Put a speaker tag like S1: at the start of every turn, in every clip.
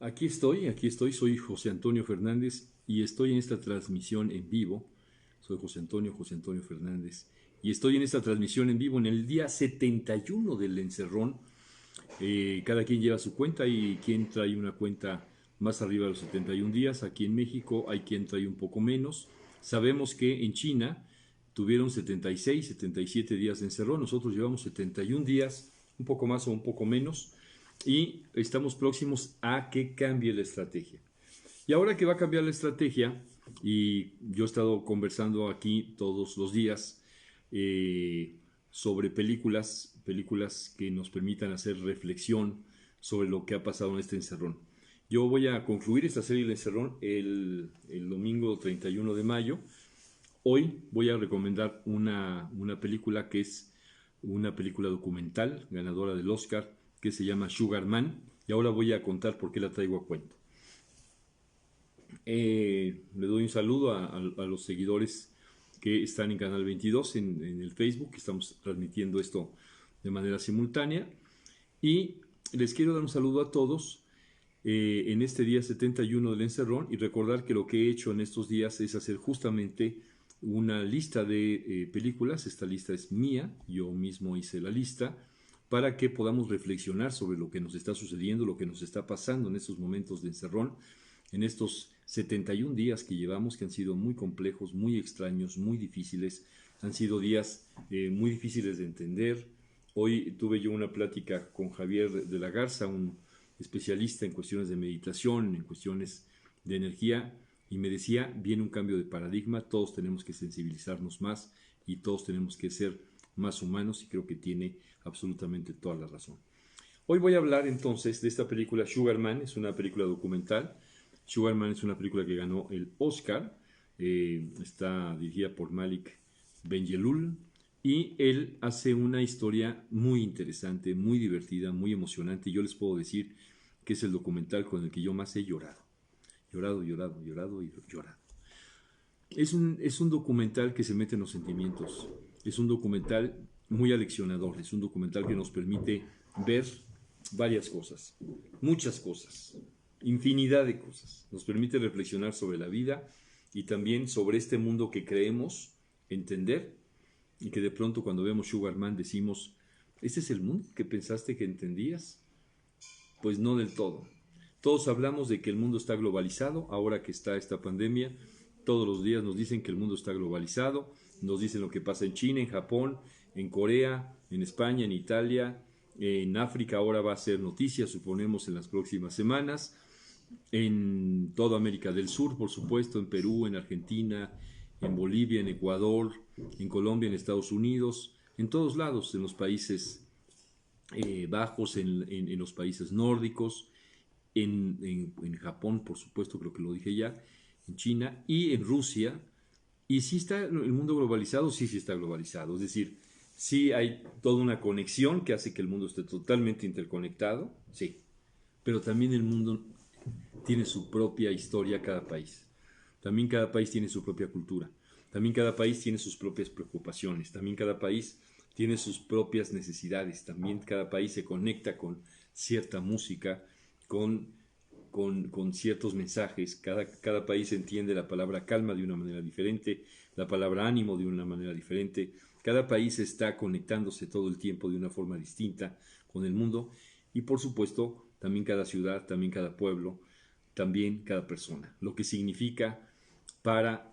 S1: Aquí estoy, soy José Antonio Fernández y estoy en esta transmisión en vivo. Soy José Antonio Fernández, y estoy en esta transmisión en vivo en el día 71 del encerrón. Cada quien lleva su cuenta y quien trae una cuenta más arriba de los 71 días. Aquí en México hay quien trae un poco menos. Sabemos que en China tuvieron 76, 77 días de encerrón. Nosotros llevamos 71 días, un poco más o un poco menos, y estamos próximos a que cambie la estrategia. Y ahora que va a cambiar la estrategia, y yo he estado conversando aquí todos los días sobre películas que nos permitan hacer reflexión sobre lo que ha pasado en este encerrón. Yo voy a concluir esta serie del encerrón el domingo 31 de mayo. Hoy voy a recomendar una película que es una película documental ganadora del Oscar, que se llama Sugar Man, y ahora voy a contar por qué la traigo a cuento. Le doy un saludo a los seguidores que están en Canal 22 en el Facebook, que estamos transmitiendo esto de manera simultánea, y les quiero dar un saludo a todos en este día 71 del encerrón, y recordar que lo que he hecho en estos días es hacer justamente una lista de películas. Esta lista es mía, yo mismo hice la lista, para que podamos reflexionar sobre lo que nos está sucediendo, lo que nos está pasando en estos momentos de encerrón, en estos 71 días que llevamos, que han sido muy complejos, muy extraños, muy difíciles. Han sido días muy difíciles de entender. Hoy tuve yo una plática con Javier de la Garza, un especialista en cuestiones de meditación, en cuestiones de energía, y me decía, viene un cambio de paradigma, todos tenemos que sensibilizarnos más y todos tenemos que ser más humanos, y creo que tiene absolutamente toda la razón. Hoy voy a hablar entonces de esta película Sugar Man. Es una película documental. Sugar Man es una película que ganó el Oscar. Está dirigida por Malik Benjelloul, y él hace una historia muy interesante, muy divertida, muy emocionante. Yo les puedo decir que es el documental con el que yo más he llorado. Llorado, llorado, llorado y llorado. Es un documental que se mete en los sentimientos. Es un documental muy aleccionador. Es un documental que nos permite ver varias cosas, muchas cosas, infinidad de cosas. Nos permite reflexionar sobre la vida y también sobre este mundo que creemos entender, y que de pronto cuando vemos Sugar Man decimos, ¿este es el mundo que pensaste que entendías? Pues no del todo. Todos hablamos de que el mundo está globalizado. Ahora que está esta pandemia, todos los días nos dicen que el mundo está globalizado. Nos dicen lo que pasa en China, en Japón, en Corea, en España, en Italia, en África. Ahora va a ser noticia, suponemos, en las próximas semanas. En toda América del Sur, por supuesto, en Perú, en Argentina, en Bolivia, en Ecuador, en Colombia, en Estados Unidos, en todos lados, en los países bajos, en los países nórdicos, en Japón, por supuesto, creo que lo dije ya, en China y en Rusia. ¿Y si está el mundo globalizado? Sí, sí está globalizado. Es decir, sí hay toda una conexión que hace que el mundo esté totalmente interconectado, sí. Pero también el mundo tiene su propia historia, cada país. También cada país tiene su propia cultura. También cada país tiene sus propias preocupaciones. También cada país tiene sus propias necesidades. También cada país se conecta con cierta música, con, con ciertos mensajes. Cada país entiende la palabra calma de una manera diferente, la palabra ánimo de una manera diferente. Cada país está conectándose todo el tiempo de una forma distinta con el mundo, y por supuesto también cada ciudad, también cada pueblo, también cada persona. Lo que significa para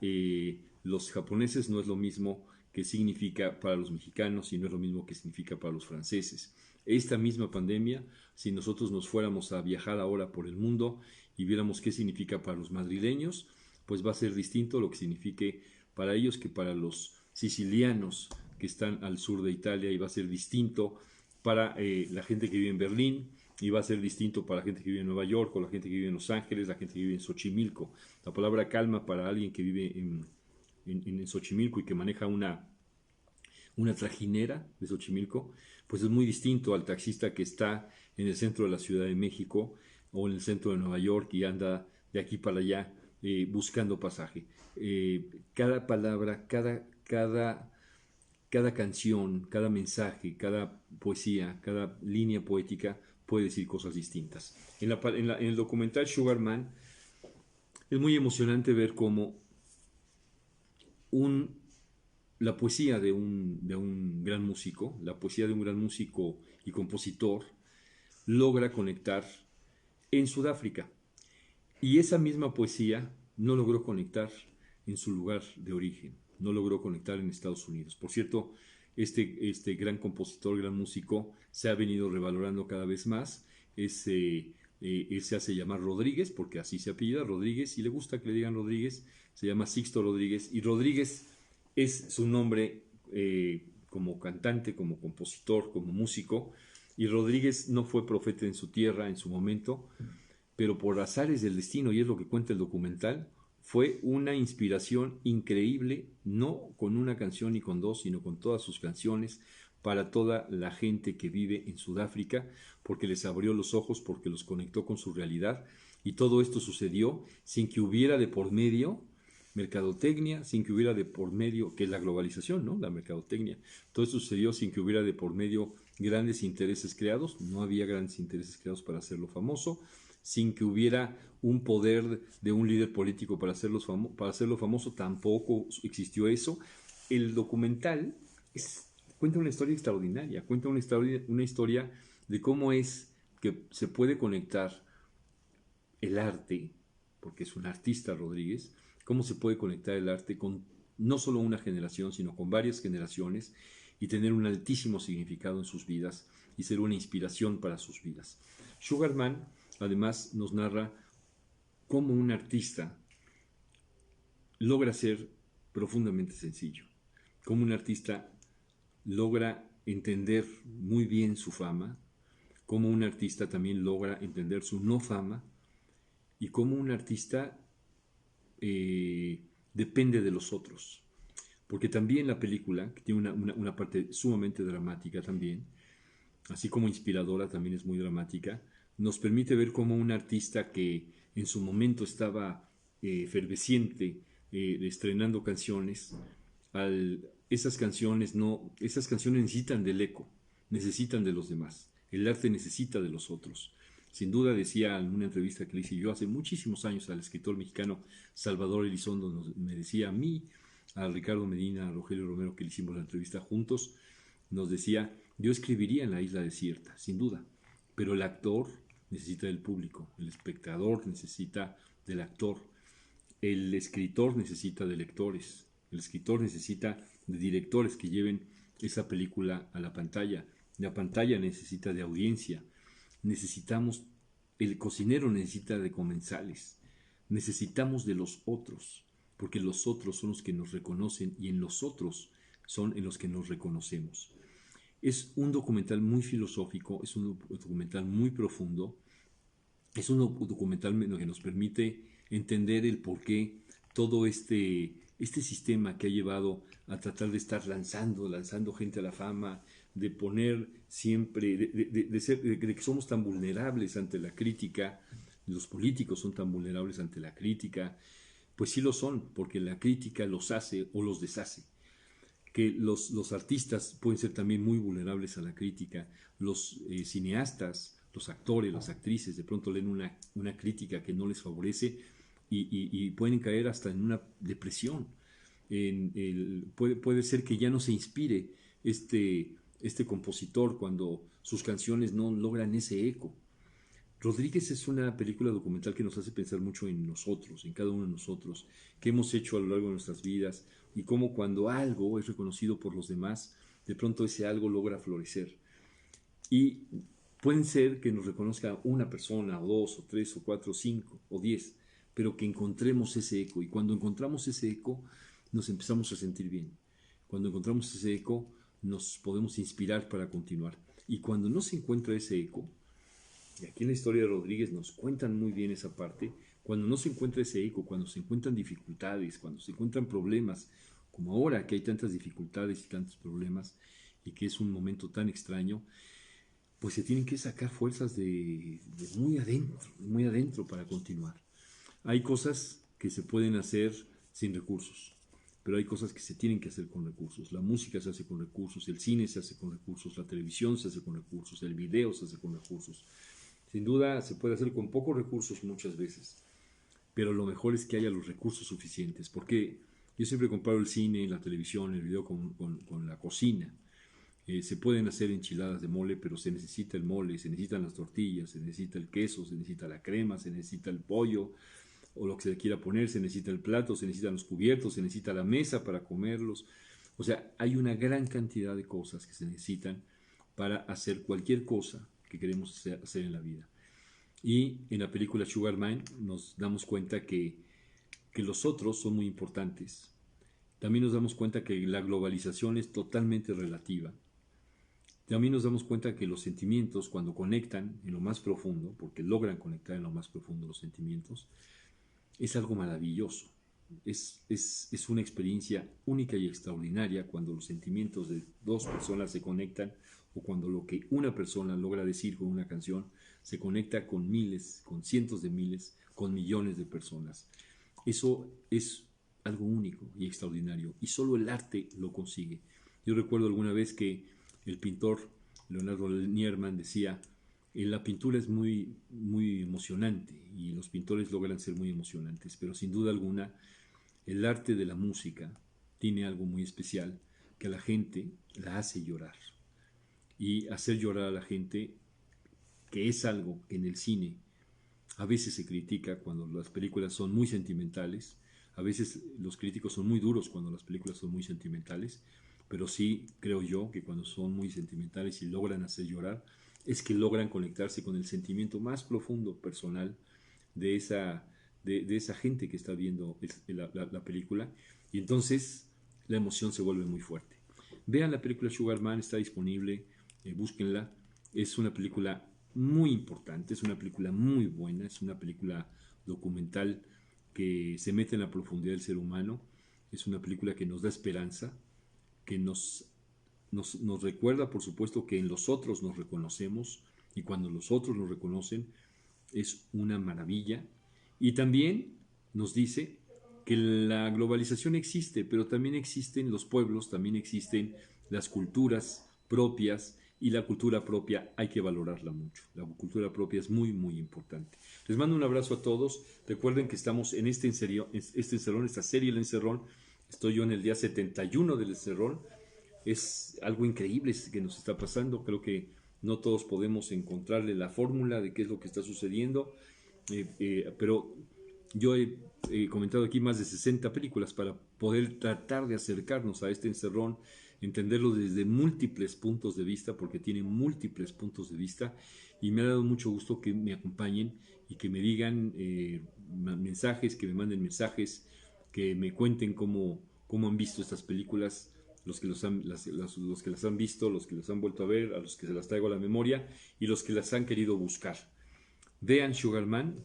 S1: los japoneses no es lo mismo que significa para los mexicanos, y no es lo mismo que significa para los franceses. Esta misma pandemia, si nosotros nos fuéramos a viajar ahora por el mundo y viéramos qué significa para los madrileños, pues va a ser distinto lo que signifique para ellos que para los sicilianos que están al sur de Italia, y va a ser distinto para la gente que vive en Berlín, y va a ser distinto para la gente que vive en Nueva York, o la gente que vive en Los Ángeles, la gente que vive en Xochimilco. La palabra calma para alguien que vive en Xochimilco y que maneja una trajinera de Xochimilco, pues es muy distinto al taxista que está en el centro de la Ciudad de México o en el centro de Nueva York y anda de aquí para allá buscando pasaje. Cada palabra, cada canción, cada mensaje, cada poesía, cada línea poética puede decir cosas distintas. En el documental Sugar Man es muy emocionante ver cómo un, la poesía de un gran músico, la poesía de un gran músico y compositor, logra conectar en Sudáfrica. Y esa misma poesía no logró conectar en su lugar de origen, no logró conectar en Estados Unidos. Por cierto, este gran compositor, gran músico, se ha venido revalorando cada vez más. Él se hace llamar Rodríguez, porque así se apellida Rodríguez, y le gusta que le digan Rodríguez. Se llama Sixto Rodríguez, y Rodríguez es su nombre como cantante, como compositor, como músico. Y Rodríguez no fue profeta en su tierra en su momento, pero por azares del destino, y es lo que cuenta el documental, fue una inspiración increíble, no con una canción ni con dos, sino con todas sus canciones, para toda la gente que vive en Sudáfrica, porque les abrió los ojos, porque los conectó con su realidad, y todo esto sucedió sin que hubiera de por medio mercadotecnia, sin que hubiera de por medio, que es la globalización, ¿no? La mercadotecnia. Todo esto sucedió sin que hubiera de por medio grandes intereses creados, no había grandes intereses creados para hacerlo famoso, sin que hubiera un poder de un líder político para hacerlo famoso, tampoco existió eso. El documental cuenta una historia extraordinaria, cuenta una historia de cómo es que se puede conectar el arte, porque es un artista Rodríguez, cómo se puede conectar el arte con no solo una generación, sino con varias generaciones y tener un altísimo significado en sus vidas y ser una inspiración para sus vidas. Sugarman además nos narra cómo un artista logra ser profundamente sencillo, cómo un artista logra entender muy bien su fama, cómo un artista también logra entender su no fama y cómo un artista depende de los otros. Porque también la película, que tiene una parte sumamente dramática también, así como inspiradora, también es muy dramática, nos permite ver cómo un artista que en su momento estaba efervesciente, estrenando canciones, esas canciones necesitan del eco, necesitan de los demás. El arte necesita de los otros. Sin duda, decía en una entrevista que le hice yo hace muchísimos años al escritor mexicano Salvador Elizondo, me decía a mí, a Ricardo Medina, a Rogelio Romero, que le hicimos la entrevista juntos, nos decía, yo escribiría en la isla desierta, sin duda, pero el actor necesita del público, el espectador necesita del actor, el escritor necesita de lectores, el escritor necesita de directores que lleven esa película a la pantalla necesita de audiencia, el cocinero necesita de comensales, necesitamos de los otros, porque los otros son los que nos reconocen y en los otros son en los que nos reconocemos. Es un documental muy filosófico, es un documental muy profundo, es un documental que nos permite entender el por qué todo este sistema que ha llevado a tratar de estar lanzando gente a la fama, de poner siempre, de que somos tan vulnerables ante la crítica, los políticos son tan vulnerables ante la crítica, pues sí lo son, porque la crítica los hace o los deshace. Que los artistas pueden ser también muy vulnerables a la crítica, los cineastas, los actores, las actrices, de pronto leen una crítica que no les favorece y pueden caer hasta en una depresión. Puede ser que ya no se inspire este compositor cuando sus canciones no logran ese eco. Rodríguez es una película documental que nos hace pensar mucho en nosotros, en cada uno de nosotros, qué hemos hecho a lo largo de nuestras vidas y cómo cuando algo es reconocido por los demás, de pronto ese algo logra florecer. Y pueden ser que nos reconozca una persona, o dos, o tres, o cuatro, o cinco, o 10, pero que encontremos ese eco. Y cuando encontramos ese eco, nos empezamos a sentir bien. Cuando encontramos ese eco, nos podemos inspirar para continuar. Y cuando no se encuentra ese eco, y aquí en la historia de Rodríguez nos cuentan muy bien esa parte, cuando no se encuentra ese eco, cuando se encuentran dificultades, cuando se encuentran problemas, como ahora que hay tantas dificultades y tantos problemas, y que es un momento tan extraño, pues se tienen que sacar fuerzas de muy adentro para continuar. Hay cosas que se pueden hacer sin recursos, pero hay cosas que se tienen que hacer con recursos. La música se hace con recursos, el cine se hace con recursos, la televisión se hace con recursos, el video se hace con recursos. Sin duda se puede hacer con pocos recursos muchas veces, pero lo mejor es que haya los recursos suficientes, porque yo siempre comparo el cine, la televisión, el video con la cocina. Se pueden hacer enchiladas de mole, pero se necesita el mole, se necesitan las tortillas, se necesita el queso, se necesita la crema, se necesita el pollo, o lo que se quiera poner, se necesita el plato, se necesitan los cubiertos, se necesita la mesa para comerlos. O sea, hay una gran cantidad de cosas que se necesitan para hacer cualquier cosa que queremos hacer en la vida. Y en la película Sugar Man nos damos cuenta que los otros son muy importantes. También nos damos cuenta que la globalización es totalmente relativa. También nos damos cuenta que los sentimientos, cuando conectan en lo más profundo, porque logran conectar en lo más profundo los sentimientos, es algo maravilloso. Es una experiencia única y extraordinaria cuando los sentimientos de dos personas se conectan, o cuando lo que una persona logra decir con una canción se conecta con miles, con cientos de miles, con millones de personas. Eso es algo único y extraordinario, y solo el arte lo consigue. Yo recuerdo alguna vez que el pintor Leonardo Nierman decía: la pintura es muy, muy emocionante, y los pintores logran ser muy emocionantes, pero sin duda alguna el arte de la música tiene algo muy especial, que a la gente la hace llorar. Y hacer llorar a la gente, que es algo que en el cine a veces se critica cuando las películas son muy sentimentales, a veces los críticos son muy duros cuando las películas son muy sentimentales, pero sí creo yo que cuando son muy sentimentales y logran hacer llorar, es que logran conectarse con el sentimiento más profundo, personal, de esa gente que está viendo la película, y entonces la emoción se vuelve muy fuerte. Vean la película Sugar Man, está disponible, búsquenla. Es una película muy importante, es una película muy buena, es una película documental que se mete en la profundidad del ser humano, es una película que nos da esperanza, que nos recuerda, por supuesto, que en los otros nos reconocemos, y cuando los otros nos reconocen es una maravilla. Y también nos dice que la globalización existe, pero también existen los pueblos, también existen las culturas propias, y la cultura propia hay que valorarla mucho. La cultura propia es muy, muy importante. Les mando un abrazo a todos. Recuerden que estamos en este encerrón, esta serie El Encerrón. Estoy yo en el día 71 del Encerrón. Es algo increíble que nos está pasando. Creo que no todos podemos encontrarle la fórmula de qué es lo que está sucediendo, pero yo he comentado aquí más de 60 películas para poder tratar de acercarnos a este encerrón, entenderlo desde múltiples puntos de vista, porque tiene múltiples puntos de vista, y me ha dado mucho gusto que me acompañen y que me digan mensajes, que me manden mensajes, que me cuenten cómo han visto estas películas, los que las han visto, los que las han vuelto a ver, a los que se las traigo a la memoria, y los que las han querido buscar. Vean Sugar Man,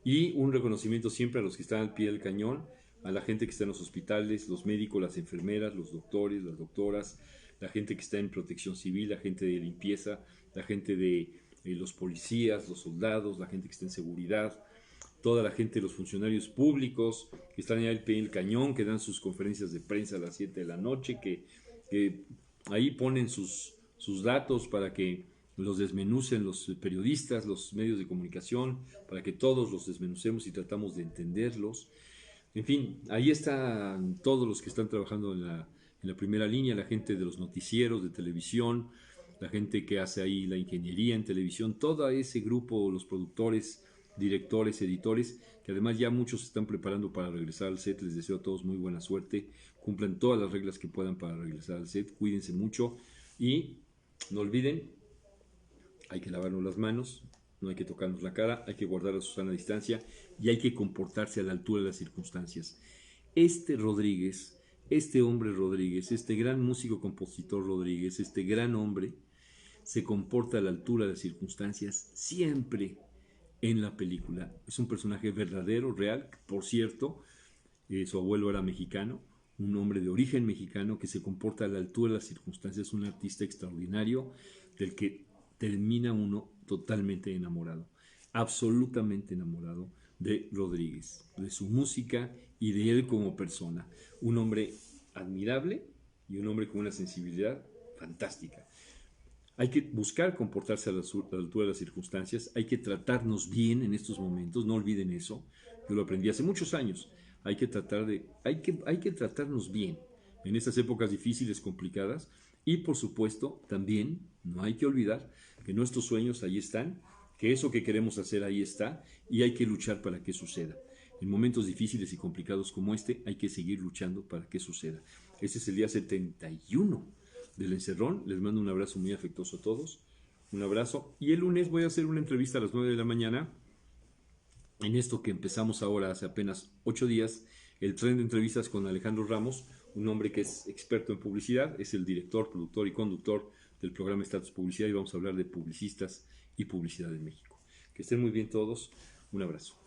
S1: y un reconocimiento siempre a los que están al pie del cañón, a la gente que está en los hospitales, los médicos, las enfermeras, los doctores, las doctoras, la gente que está en protección civil, la gente de limpieza, la gente de los policías, los soldados, la gente que está en seguridad, toda la gente, los funcionarios públicos que están allá al pie del cañón, que dan sus conferencias de prensa a las 7 de la noche, que ahí ponen sus datos para que los desmenucen los periodistas, los medios de comunicación, para que todos los desmenucemos y tratamos de entenderlos. En fin, ahí están todos los que están trabajando en la primera línea, la gente de los noticieros de televisión, la gente que hace ahí la ingeniería en televisión, todo ese grupo, los productores, directores, editores, que además ya muchos se están preparando para regresar al set. Les deseo a todos muy buena suerte, cumplan todas las reglas que puedan para regresar al set, cuídense mucho y no olviden, hay que lavarnos las manos, no hay que tocarnos la cara, hay que guardar a su sana distancia y hay que comportarse a la altura de las circunstancias. Este Rodríguez, este hombre Rodríguez, este gran músico compositor Rodríguez, este gran hombre, se comporta a la altura de las circunstancias siempre en la película. Es un personaje verdadero, real, por cierto, su abuelo era mexicano, un hombre de origen mexicano que se comporta a la altura de las circunstancias, un artista extraordinario del que termina uno totalmente enamorado, absolutamente enamorado de Rodríguez, de su música y de él como persona. Un hombre admirable y un hombre con una sensibilidad fantástica. Hay que buscar comportarse a la altura de las circunstancias, hay que tratarnos bien en estos momentos, no olviden eso. Yo lo aprendí hace muchos años. Hay que tratarnos bien en estas épocas difíciles, complicadas, y por supuesto también no hay que olvidar que nuestros sueños ahí están, que eso que queremos hacer ahí está y hay que luchar para que suceda. En momentos difíciles y complicados como este hay que seguir luchando para que suceda. Este es el día 71 del encerrón. Les mando un abrazo muy afectuoso a todos. Un abrazo. Y el lunes voy a hacer una entrevista a las 9 de la mañana en esto que empezamos ahora hace apenas 8 días, el tren de entrevistas con Alejandro Ramos, un hombre que es experto en publicidad, es el director, productor y conductor del programa Estatus Publicidad y vamos a hablar de publicistas y publicidad en México. Que estén muy bien todos. Un abrazo.